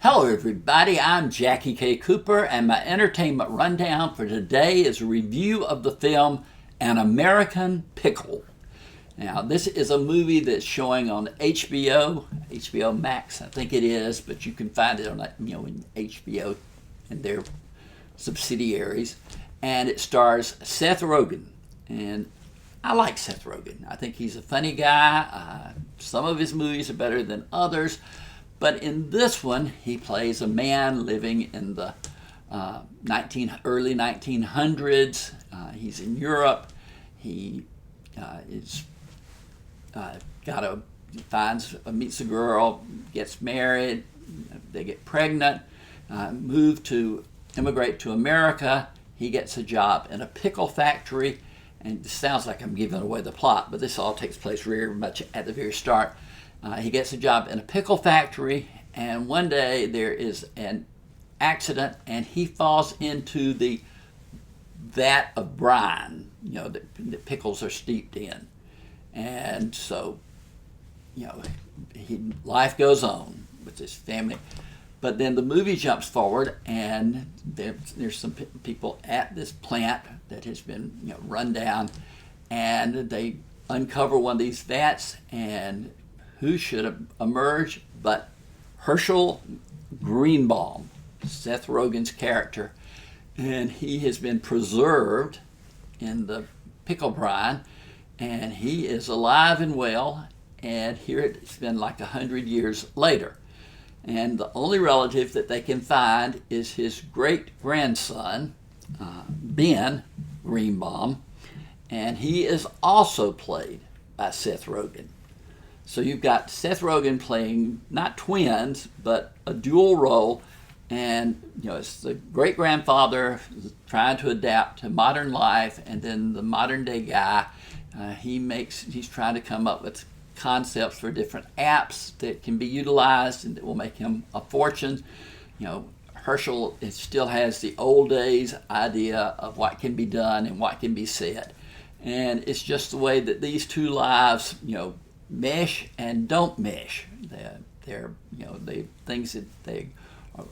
Hello everybody, I'm Jackie K. Cooper, and my entertainment rundown for today is a review of the film An American Pickle. Now, this is a movie that's showing on HBO Max, I think it is, but you can find it on in HBO and their subsidiaries, and it stars Seth Rogen. And I like Seth Rogen. I think he's a funny guy. Some of his movies are better than others. But in this one, he plays a man living in the early 1900s. He's in Europe. He meets a girl, gets married. They get pregnant. Immigrate to America. He gets a job in a pickle factory. And it sounds like I'm giving away the plot, but this all takes place very much at the very start. He gets a job in a pickle factory, and one day there is an accident, and he falls into the vat of brine, that pickles are steeped in. And so, life goes on with his family. But then the movie jumps forward, and there's some people at this plant that has been run down, and they uncover one of these vats, and who should emerge but Herschel Greenbaum, Seth Rogen's character. And he has been preserved in the pickle brine, and he is alive and well, and here it's been like 100 years later. And the only relative that they can find is his great-grandson, Ben Greenbaum, and he is also played by Seth Rogen. So you've got Seth Rogen playing not twins, but a dual role, and it's the great-grandfather trying to adapt to modern life, and then the modern-day guy. He's trying to come up with concepts for different apps that can be utilized and that will make him a fortune. Herschel still has the old days idea of what can be done and what can be said, and it's just the way that these two lives, mesh and don't mesh. They're things that they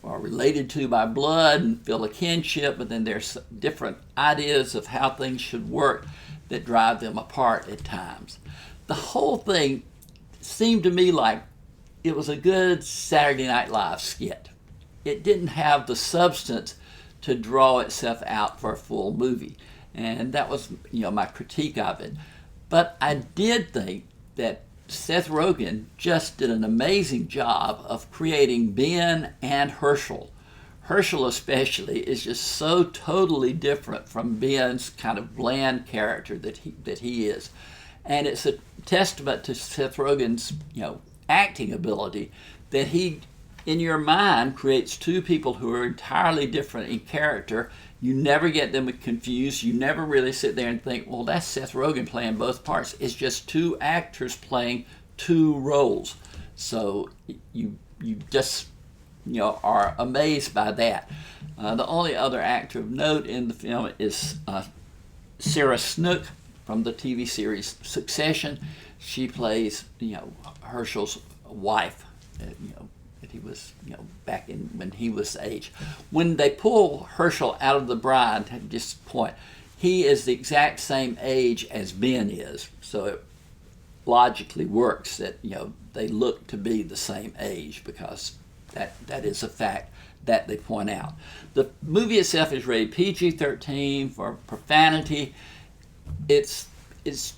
are related to by blood and feel a kinship, but then there's different ideas of how things should work that drive them apart at times. The whole thing seemed to me like it was a good Saturday Night Live skit. It didn't have the substance to draw itself out for a full movie, and that was my critique of it. But I did think that Seth Rogen just did an amazing job of creating Ben and Herschel. Herschel especially is just so totally different from Ben's kind of bland character that he is. And it's a testament to Seth Rogen's acting ability that he, in your mind, creates two people who are entirely different in character. You never get them confused. You never really sit there and think, well, that's Seth Rogen playing both parts. It's just two actors playing two roles. So you just are amazed by that. The only other actor of note in the film is Sarah Snook from the TV series Succession. She plays Herschel's wife. That he was, back when he was age. When they pull Herschel out of the brine at this point, he is the exact same age as Ben is. So it logically works that, they look to be the same age, because that is a fact that they point out. The movie itself is rated PG-13 for profanity. It's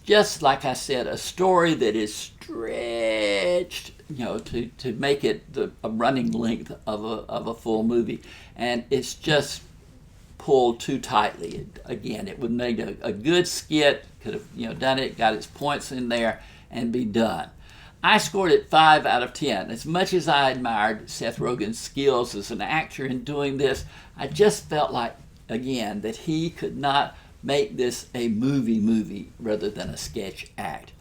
just, like I said, a story that is stretched, to make it a running length of a full movie, and it's just pulled too tightly. Again, it would make a good skit. Could have done it, got its points in there, and be done. I scored it 5 out of 10. As much as I admired Seth Rogen's skills as an actor in doing this, I just felt like, again, that he could not make this a movie rather than a sketch act.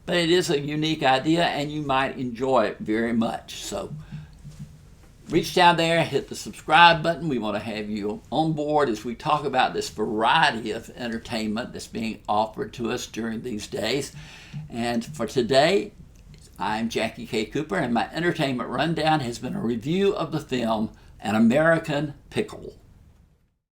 But it is a unique idea, and you might enjoy it very much. So reach down there, hit the subscribe button. We want to have you on board as we talk about this variety of entertainment that's being offered to us during these days. And for today, I'm Jackie K. Cooper, and my entertainment rundown has been a review of the film An American Pickle.